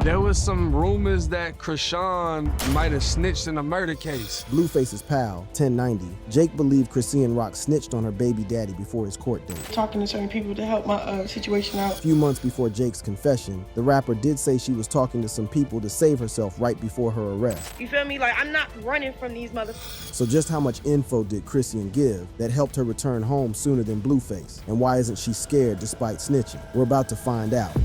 There was some rumors that Chrisean might have snitched in a murder case. Blueface's pal, 1090, Jake believed Chrisean Rock snitched on her baby daddy before his court date. Talking to certain people to help my situation out. A few months before Jake's confession, the rapper did say she was talking to some people to save herself right before her arrest. You feel me? Like, I'm not running from these motherfuckers. So just how much info did Chrisean give that helped her return home sooner than Blueface? And why isn't she scared despite snitching? We're about to find out.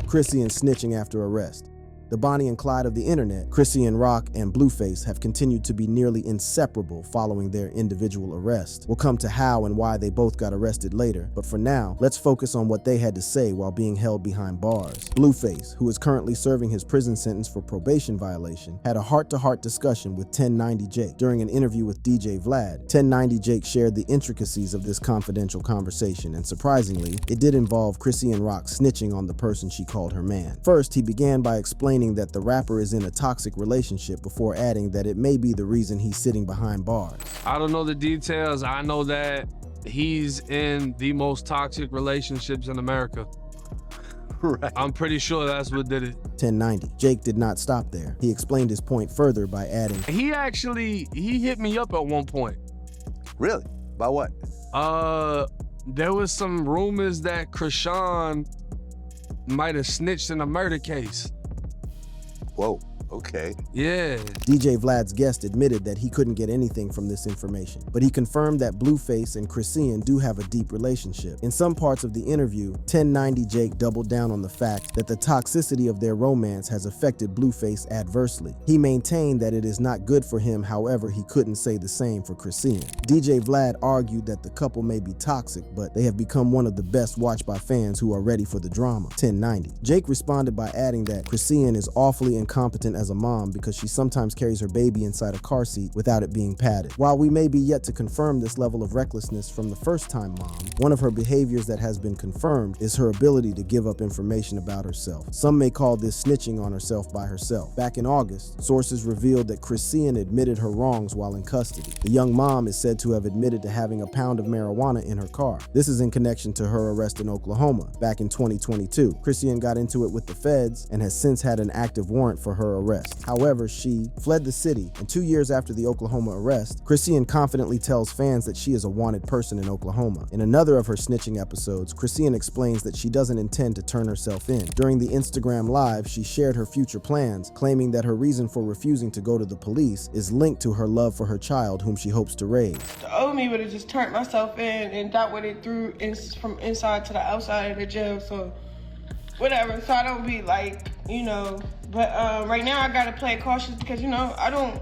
Chrisean snitching after arrest. The Bonnie and Clyde of the internet, Chrisean Rock and Blueface have continued to be nearly inseparable following their individual arrests. We'll come to how and why they both got arrested later, but for now, let's focus on what they had to say while being held behind bars. Blueface, who is currently serving his prison sentence for probation violation, had a heart-to-heart discussion with 1090 Jake. During an interview with DJ Vlad, 1090 Jake shared the intricacies of this confidential conversation, and surprisingly, it did involve Chrisean Rock snitching on the person she called her man. First, he began by explaining that the rapper is in a toxic relationship before adding that it may be the reason he's sitting behind bars. I don't know the details. I know that he's in the most toxic relationships in America. Right. I'm pretty sure that's what did it. 1090. Jake did not stop there. He explained his point further by adding, He hit me up at one point. Really? About what? There was some rumors that Chrisean might have snitched in a murder case. Whoa, okay. Yeah. DJ Vlad's guest admitted that he couldn't get anything from this information, but he confirmed that Blueface and Chrisean do have a deep relationship. In some parts of the interview, 1090 Jake doubled down on the fact that the toxicity of their romance has affected Blueface adversely. He maintained that it is not good for him, however, he couldn't say the same for Chrisean. DJ Vlad argued that the couple may be toxic, but they have become one of the best watched by fans who are ready for the drama. 1090. Jake responded by adding that Chrisean is awfully incompetent as a mom because she sometimes carries her baby inside a car seat without it being padded. While we may be yet to confirm this level of recklessness from the first-time mom, one of her behaviors that has been confirmed is her ability to give up information about herself. Some may call this snitching on herself by herself. Back in August, sources revealed that Chrisean admitted her wrongs while in custody. The young mom is said to have admitted to having a pound of marijuana in her car. This is in connection to her arrest in Oklahoma back in 2022. Chrisean got into it with the feds and has since had an active warrant for her arrest. However, she fled the city, and 2 years after the Oklahoma arrest, Chrisean confidently tells fans that she is a wanted person in Oklahoma. In another of her snitching episodes, Chrisean explains that she doesn't intend to turn herself in. During the Instagram Live, she shared her future plans, claiming that her reason for refusing to go to the police is linked to her love for her child, whom she hopes to raise. The old me would have just turned myself in, and that would have threw from inside to the outside of the jail, so whatever, so I don't be like, you know, but right now I gotta play cautious because, you know, I don't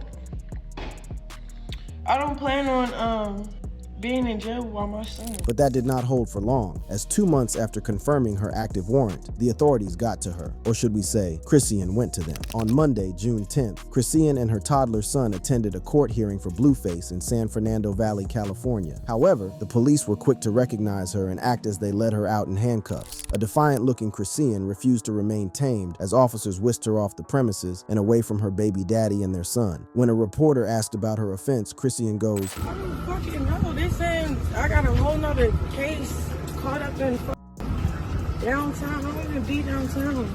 plan on being in jail while my son. But that did not hold for long, as 2 months after confirming her active warrant, the authorities got to her, or should we say, Chrisean went to them. On Monday, June 10th, Chrisean and her toddler son attended a court hearing for Blueface in San Fernando Valley, California. However, the police were quick to recognize her and act as they led her out in handcuffs. A defiant-looking Chrisean refused to remain tamed as officers whisked her off the premises and away from her baby daddy and their son. When a reporter asked about her offense, Chrisean goes, I don't fucking know. They saying I got a whole nother case caught up in downtown. I don't even be downtown.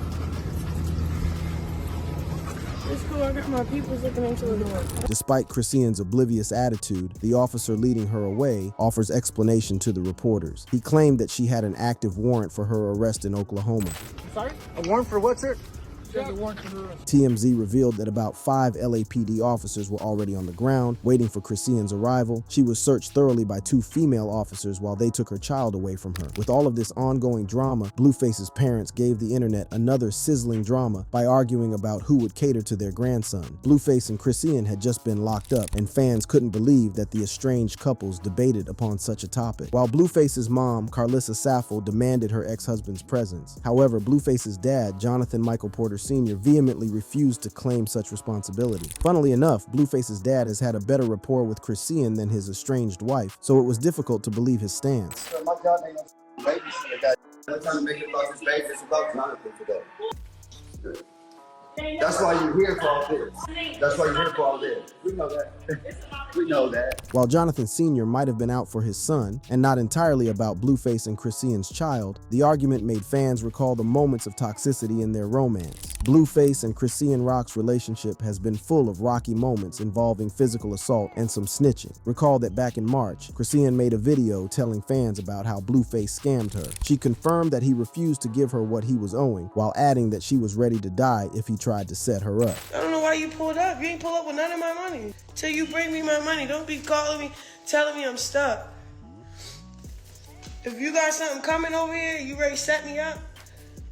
It's cool, I got my people looking into the door. Despite Chrisean's oblivious attitude, the officer leading her away offers explanation to the reporters. He claimed that she had an active warrant for her arrest in Oklahoma. Sorry? A warrant for what, sir? TMZ revealed that about 5 LAPD officers were already on the ground, waiting for Chrisean's arrival. She was searched thoroughly by 2 female officers while they took her child away from her. With all of this ongoing drama, Blueface's parents gave the internet another sizzling drama by arguing about who would cater to their grandson. Blueface and Chrisean had just been locked up, and fans couldn't believe that the estranged couples debated upon such a topic. While Blueface's mom, Carlissa Saffel, demanded her ex-husband's presence. However, Blueface's dad, Jonathan Michael Porter Sr., vehemently refused to claim such responsibility. Funnily enough, Blueface's dad has had a better rapport with Chrisean than his estranged wife, so it was difficult to believe his stance. My job ain't no babysitter, guy. I'm trying to make it about this baby. It's about Jonathan today. That's why you're here for all this. That's why you're here for all this. We know that. We know that. While Jonathan Sr. might have been out for his son, and not entirely about Blueface and Chrisean's child, the argument made fans recall the moments of toxicity in their romance. Blueface and Chrisean Rock's relationship has been full of rocky moments involving physical assault and some snitching. Recall that back in March, Chrisean made a video telling fans about how Blueface scammed her. She confirmed that he refused to give her what he was owing, while adding that she was ready to die if he tried to set her up. I don't know why you pulled up. You ain't pull up with none of my money. Till you bring me my money. Don't be calling me, telling me I'm stuck. If you got something coming over here, you ready to set me up?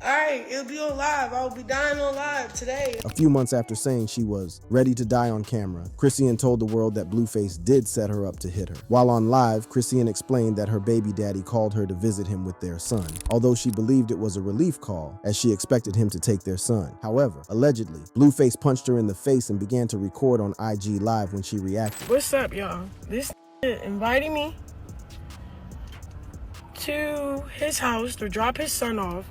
All right, it'll be on live. I'll be dying on live today. A few months after saying she was ready to die on camera, Chrisean told the world that Blueface did set her up to hit her. While on live, Chrisean explained that her baby daddy called her to visit him with their son, although she believed it was a relief call, as she expected him to take their son. However, allegedly, Blueface punched her in the face and began to record on IG Live when she reacted. What's up, y'all? This invited me to his house to drop his son off.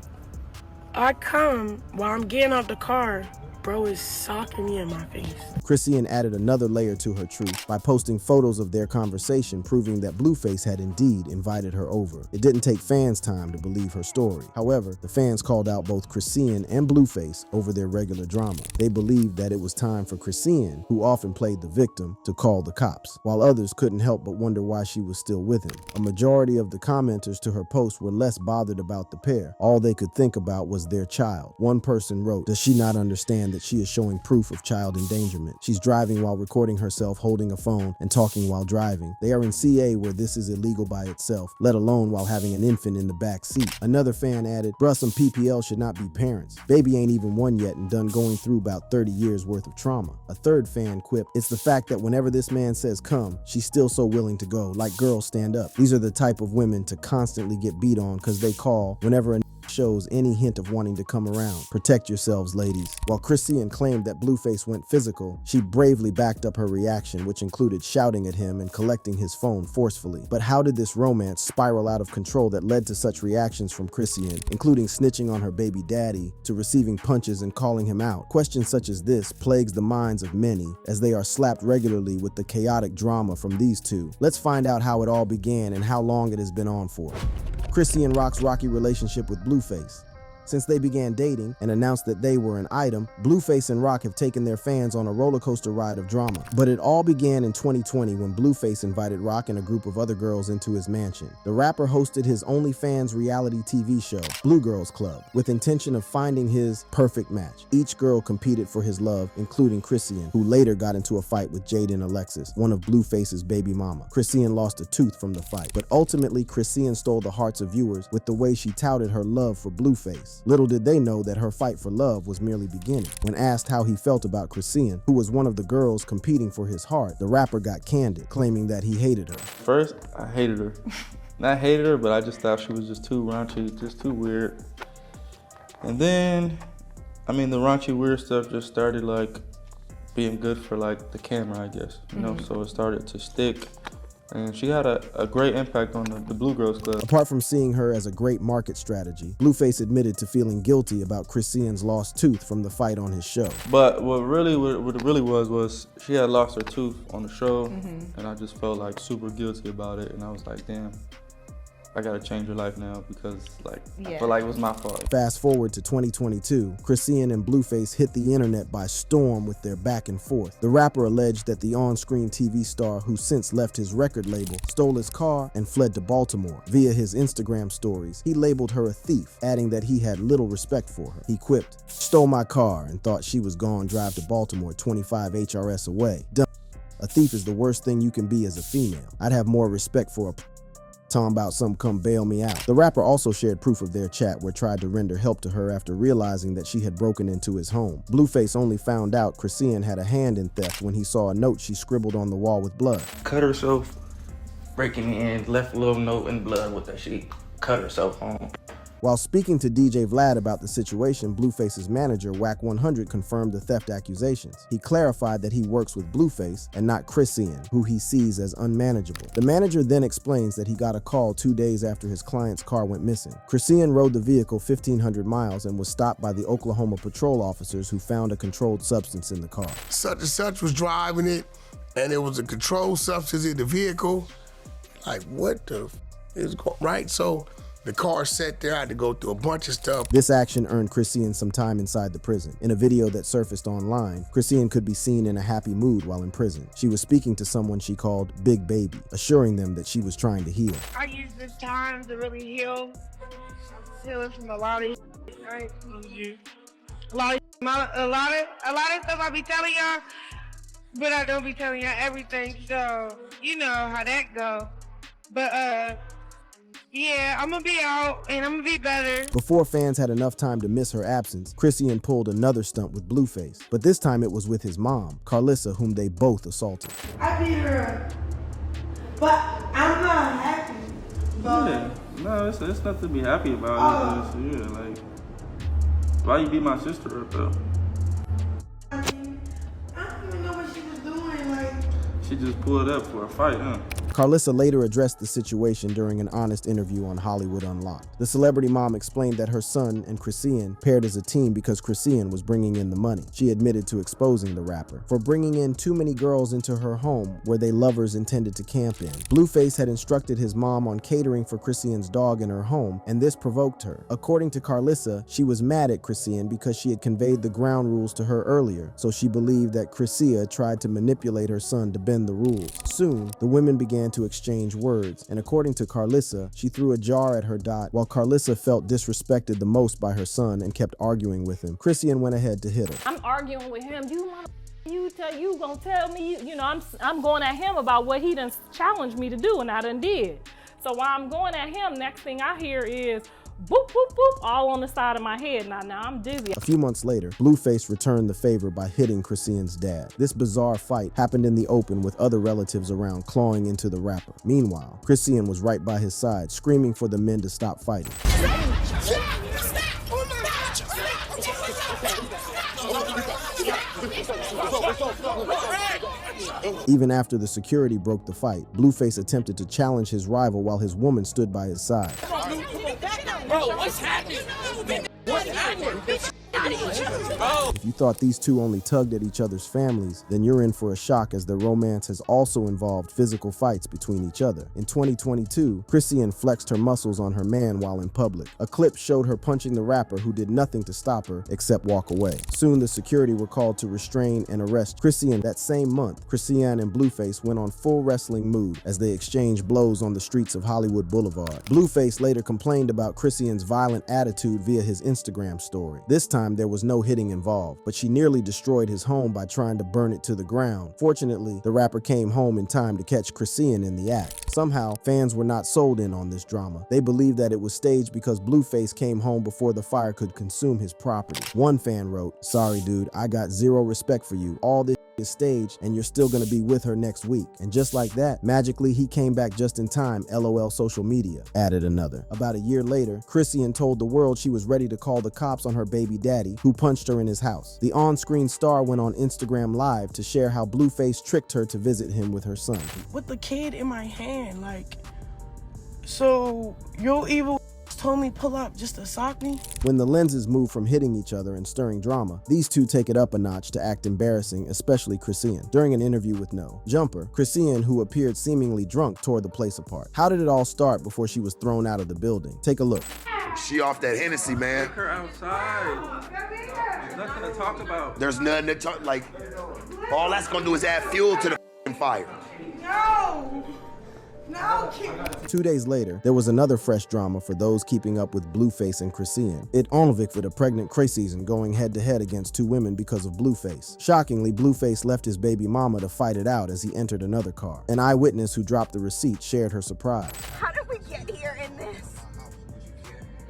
I come while I'm getting out the car, bro is socking me in my face. Chrisean added another layer to her truth by posting photos of their conversation proving that Blueface had indeed invited her over. It didn't take fans time to believe her story. However, the fans called out both Chrisean and Blueface over their regular drama. They believed that it was time for Chrisean, who often played the victim, to call the cops, while others couldn't help but wonder why she was still with him. A majority of the commenters to her post were less bothered about the pair. All they could think about was their child. One person wrote, "Does she not understand that she is showing proof of child endangerment? She's driving while recording herself holding a phone and talking while driving. They are in CA where this is illegal by itself, let alone while having an infant in the back seat." Another fan added, "Bruh, some PPL should not be parents. Baby ain't even one yet and done going through about 30 years worth of trauma." A third fan quipped, "It's the fact that whenever this man says come, she's still so willing to go, like girls stand up. These are the type of women to constantly get beat on because they call whenever a shows any hint of wanting to come around. Protect yourselves, ladies." While Chrisean claimed that Blueface went physical, she bravely backed up her reaction, which included shouting at him and collecting his phone forcefully. But how did this romance spiral out of control that led to such reactions from Chrisean, including snitching on her baby daddy, to receiving punches and calling him out? Questions such as this plagues the minds of many, as they are slapped regularly with the chaotic drama from these two. Let's find out how it all began and how long it has been on for. Chrisean Rock's rocky relationship with Blueface. Since they began dating and announced that they were an item, Blueface and Rock have taken their fans on a roller coaster ride of drama. But it all began in 2020 when Blueface invited Rock and a group of other girls into his mansion. The rapper hosted his OnlyFans reality TV show, Blue Girls Club, with intention of finding his perfect match. Each girl competed for his love, including Chrisean, who later got into a fight with Jaden Alexis, one of Blueface's baby mama. Chrisean lost a tooth from the fight, but ultimately Chrisean stole the hearts of viewers with the way she touted her love for Blueface. Little did they know that her fight for love was merely beginning. When asked how he felt about Chrisean, who was one of the girls competing for his heart, the rapper got candid, claiming that he hated her. First, I hated her. Not hated her, but I just thought she was just too raunchy, just too weird. And then, the raunchy weird stuff just started like being good for like the camera, I guess, you know? So it started to stick. And she had a great impact on the Blue Girls Club. Apart from seeing her as a great market strategy, Blueface admitted to feeling guilty about Chrisean's lost tooth from the fight on his show. But what it really was she had lost her tooth on the show, and I just felt like super guilty about it. And I was like, damn, I gotta change her life now because I feel like it was my fault. Fast forward to 2022, Chrisean and Blueface hit the internet by storm with their back and forth. The rapper alleged that the on-screen TV star, who since left his record label, stole his car and fled to Baltimore. Via his Instagram stories, he labeled her a thief, adding that he had little respect for her. He quipped, "Stole my car and thought she was gone drive to Baltimore 25 HRS away. Dumb. A thief is the worst thing you can be as a female. I'd have more respect for a talking about some come bail me out." The rapper also shared proof of their chat where tried to render help to her after realizing that she had broken into his home. Blueface only found out Chrisean had a hand in theft when he saw a note she scribbled on the wall with blood. Cut herself breaking in, left a little note in blood with that she cut herself on. While speaking to DJ Vlad about the situation, Blueface's manager, Whack 100, confirmed the theft accusations. He clarified that he works with Blueface and not Chrisean, who he sees as unmanageable. The manager then explains that he got a call 2 days after his client's car went missing. Chrisean rode the vehicle 1,500 miles and was stopped by the Oklahoma patrol officers who found a controlled substance in the car. Such and such was driving it, and there was a controlled substance in the vehicle. Like, what the f is going right? So the car sat there. I had to go through a bunch of stuff. This action earned Chrisean some time inside the prison. In a video that surfaced online, Chrisean could be seen in a happy mood while in prison. She was speaking to someone she called Big Baby, assuring them that she was trying to heal. I use this time to really heal from a lot of right? A lot of stuff I be telling y'all, but I don't be telling y'all everything. So you know how that go. But yeah, I'm gonna be out and I'm gonna be better. Before fans had enough time to miss her absence, Chrisean pulled another stunt with Blueface, but this time it was with his mom, Carlissa, whom they both assaulted. I beat her up, but I'm not happy. Yeah, no, it's nothing to be happy about. Yeah, like, why you beat my sister up though? I mean, I don't even know what she was doing. Like, She just pulled up for a fight, huh? Carlissa later addressed the situation during an honest interview on Hollywood Unlocked. The celebrity mom explained that her son and Chrisean paired as a team because Chrisean was bringing in the money. She admitted to exposing the rapper for bringing in too many girls into her home where they lovers intended to camp in. Blueface had instructed his mom on catering for Chrisean's dog in her home, and this provoked her. According to Carlissa, she was mad at Chrisean because she had conveyed the ground rules to her earlier, so she believed that Chrisean tried to manipulate her son to bend the rules. Soon, the women began to exchange words, and according to Carlissa, she threw a jar at her dot while Carlissa felt disrespected the most by her son and kept arguing with him. Chrisean went ahead to hit her. I'm arguing with him. You gonna tell me, I'm going at him about what he done challenged me to do, and I done did. So while I'm going at him, next thing I hear is boop, boop, boop, all on the side of my head. Now I'm dizzy. A few months later, Blueface returned the favor by hitting Chrisean's dad. This bizarre fight happened in the open with other relatives around clawing into the rapper. Meanwhile, Chrisean was right by his side, screaming for the men to stop fighting. Even after the security broke the fight, Blueface attempted to challenge his rival while his woman stood by his side. Bro, what's happening? What's happening? If you thought these two only tugged at each other's families, then you're in for a shock, as their romance has also involved physical fights between each other. In 2022, Chrisean flexed her muscles on her man while in public. A clip showed her punching the rapper, who did nothing to stop her except walk away. Soon the security were called to restrain and arrest Chrisean. That same month, Chrisean and Blueface went on full wrestling mood as they exchanged blows on the streets of Hollywood Boulevard. Blueface later complained about Chrisean's violent attitude via his Instagram story. This time there was no hitting involved, but she nearly destroyed his home by trying to burn it to the ground. Fortunately, the rapper came home in time to catch Chrisean in the act. Somehow, fans were not sold in on this drama. They believed that it was staged because Blueface came home before the fire could consume his property. One fan wrote, "Sorry dude, I got zero respect for you. All this is staged and you're still gonna be with her next week." And just like that, magically he came back just in time. LOL social media, added another. About a year later, Chrisean told the world she was ready to call the cops on her baby daddy, who punched her in his house. The on-screen star went on Instagram Live to share how Blueface tricked her to visit him with her son. with the kid in my hand, like, so your evil told me pull up just to sock me? When the lenses move from hitting each other and stirring drama, these two take it up a notch to act embarrassing, especially Chrisean. During an interview with No Jumper, Chrisean, who appeared seemingly drunk, tore the place apart. How did it all start before she was thrown out of the building? Take a look. She off that Hennessy, man. Take her outside. There's nothing to talk about. There's nothing to talk, like, all that's gonna do is add fuel to the fire. No, 2 days later, there was another fresh drama for those keeping up with Blueface and Chrisean. It enveloped a pregnant Chrisean going head-to-head against two women because of Blueface. Shockingly, Blueface left his baby mama to fight it out as he entered another car. An eyewitness who dropped the receipt shared her surprise. How did we get here in this?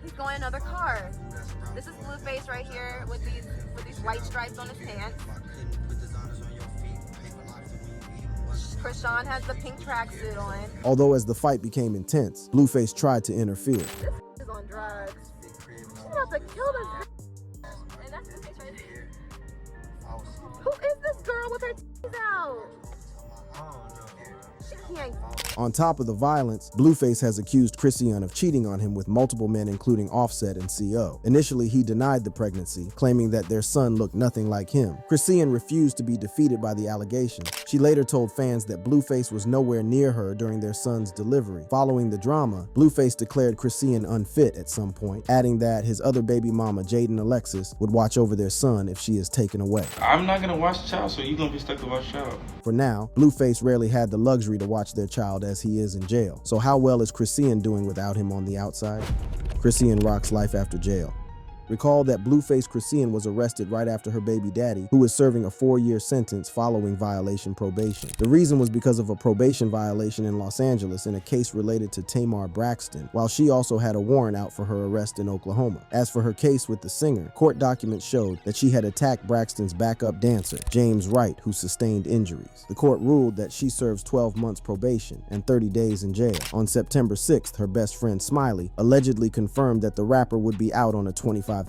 He's going another car. This is Blueface right here with these white stripes on his pants. Chrisean has the pink tracksuit on. Although as the fight became intense, Blueface tried to interfere. This is on drugs. about to kill this girl. And that's Blueface right there. Who is this girl with her titties out? She can't. On top of the violence, Blueface has accused Chrisean of cheating on him with multiple men, including Offset and CO. Initially, he denied the pregnancy, claiming that their son looked nothing like him. Chrisean refused to be defeated by the allegation. She later told fans that Blueface was nowhere near her during their son's delivery. Following the drama, Blueface declared Chrisean unfit at some point, adding that his other baby mama, Jaden Alexis, would watch over their son if she is taken away. I'm not gonna watch the child, so you're gonna be stuck to watch the child. For now, Blueface rarely had the luxury to watch their child as he is in jail. So how well is Chrisean doing without him on the outside? Chrisean rocks life after jail. Recall that Blueface Chrisean was arrested right after her baby daddy, who was serving a 4-year sentence following violation probation. The reason was because of a probation violation in Los Angeles in a case related to Tamar Braxton, while she also had a warrant out for her arrest in Oklahoma. As for her case with the singer, court documents showed that she had attacked Braxton's backup dancer, James Wright, who sustained injuries. The court ruled that she serves 12 months probation and 30 days in jail. On September 6th, her best friend Smiley allegedly confirmed that the rapper would be out on a $25,000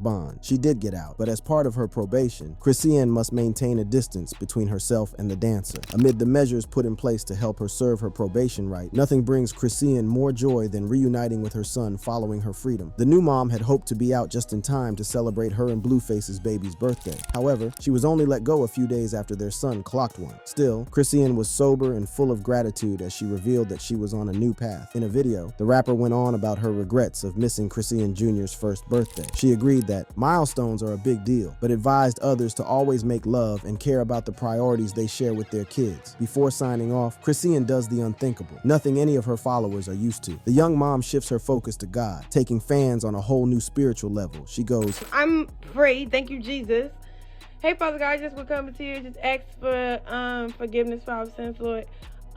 bond. She did get out, but as part of her probation, Chrisean must maintain a distance between herself and the dancer. Amid the measures put in place to help her serve her probation right, nothing brings Chrisean more joy than reuniting with her son following her freedom. The new mom had hoped to be out just in time to celebrate her and Blueface's baby's birthday. However, she was only let go a few days after their son clocked one. Still, Chrisean was sober and full of gratitude as she revealed that she was on a new path. In a video, the rapper went on about her regrets of missing Chrisean Jr.'s first birthday. She agreed that milestones are a big deal, but advised others to always make love and care about the priorities they share with their kids. Before signing off, Chrisean does the unthinkable, nothing any of her followers are used to. The young mom shifts her focus to God, taking fans on a whole new spiritual level. She goes, I'm free, thank you, Jesus. Hey, Father God, I just would come to you, just ask for forgiveness for our sins, Lord.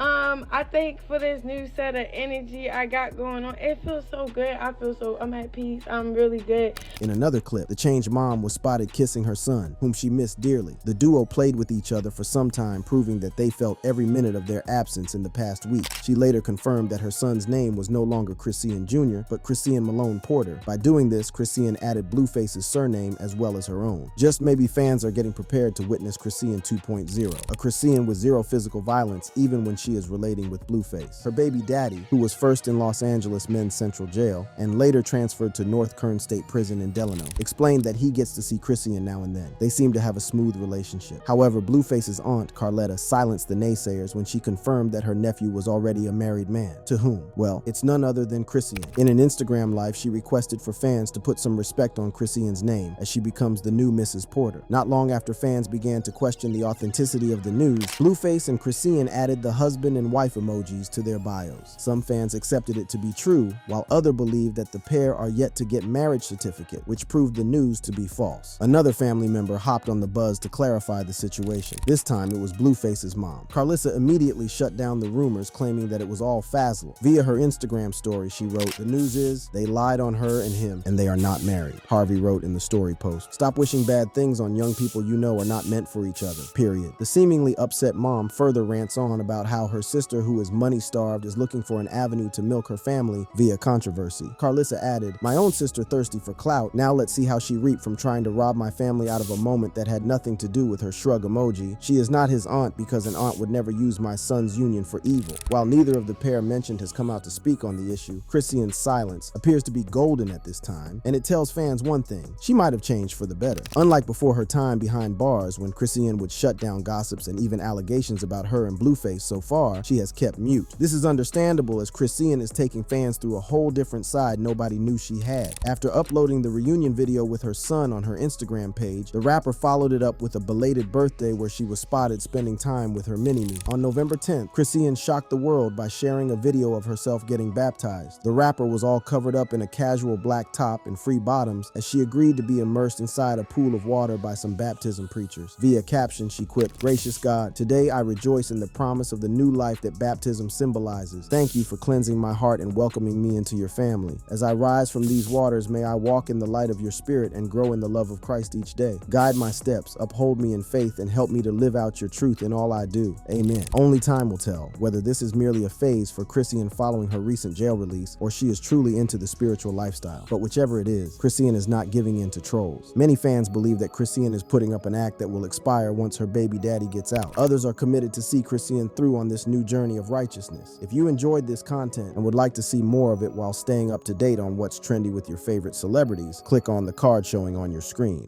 I think for this new set of energy I got going on, it feels so good. I'm at peace. I'm really good. In another clip, the changed mom was spotted kissing her son, whom she missed dearly. The duo played with each other for some time, proving that they felt every minute of their absence in the past week. She later confirmed that her son's name was no longer Chrisean Jr., but Chrisean Malone Porter. By doing this, Chrisean added Blueface's surname as well as her own. Just maybe fans are getting prepared to witness Chrisean 2.0, a Chrisean with zero physical violence even when she is relating with Blueface. Her baby daddy, who was first in Los Angeles Men's Central Jail and later transferred to North Kern State Prison in Delano, explained that he gets to see Chrisean now and then. They seem to have a smooth relationship. However, Blueface's aunt, Carletta, silenced the naysayers when she confirmed that her nephew was already a married man. To whom? Well, it's none other than Chrisean. In an Instagram live, she requested for fans to put some respect on Chrisean's name as she becomes the new Mrs. Porter. Not long after fans began to question the authenticity of the news, Blueface and Chrisean added the husband and wife emojis to their bios. Some fans accepted it to be true, while others believed that the pair are yet to get marriage certificate, which proved the news to be false. Another family member hopped on the buzz to clarify the situation. This time it was Blueface's mom. Carlissa immediately shut down the rumors, claiming that it was all Fazzle. Via her Instagram story, she wrote, "The news is they lied on her and him, and they are not married." Harvey wrote in the story post, "Stop wishing bad things on young people you know are not meant for each other, period." The seemingly upset mom further rants on about how her sister, who is money-starved, is looking for an avenue to milk her family via controversy. Carlissa added, "My own sister thirsty for clout. Now let's see how she reaped from trying to rob my family out of a moment that had nothing to do with her shrug emoji. She is not his aunt because an aunt would never use my son's union for evil." While neither of the pair mentioned has come out to speak on the issue, Chrisean's silence appears to be golden at this time, and it tells fans one thing: she might have changed for the better. Unlike before her time behind bars, when Chrisean would shut down gossips and even allegations about her and Blueface, so far, she has kept mute. This is understandable as Chrisean is taking fans through a whole different side nobody knew she had. After uploading the reunion video with her son on her Instagram page, the rapper followed it up with a belated birthday where she was spotted spending time with her mini-me. On November 10th, Chrisean shocked the world by sharing a video of herself getting baptized. The rapper was all covered up in a casual black top and free bottoms as she agreed to be immersed inside a pool of water by some baptism preachers. Via caption, she quipped, "Gracious God, today I rejoice in the promise of the new life that baptism symbolizes. Thank you for cleansing my heart and welcoming me into your family. As I rise from these waters, may I walk in the light of your spirit and grow in the love of Christ each day. Guide my steps, uphold me in faith, and help me to live out your truth in all I do. Amen. Only time will tell whether this is merely a phase for Chrisean following her recent jail release, or she is truly into the spiritual lifestyle. But whichever it is, Chrisean is not giving in to trolls. Many fans believe that Chrisean is putting up an act that will expire once her baby daddy gets out. Others are committed to see Chrisean through on this new journey of righteousness. If you enjoyed this content and would like to see more of it while staying up to date on what's trendy with your favorite celebrities, click on the card showing on your screen.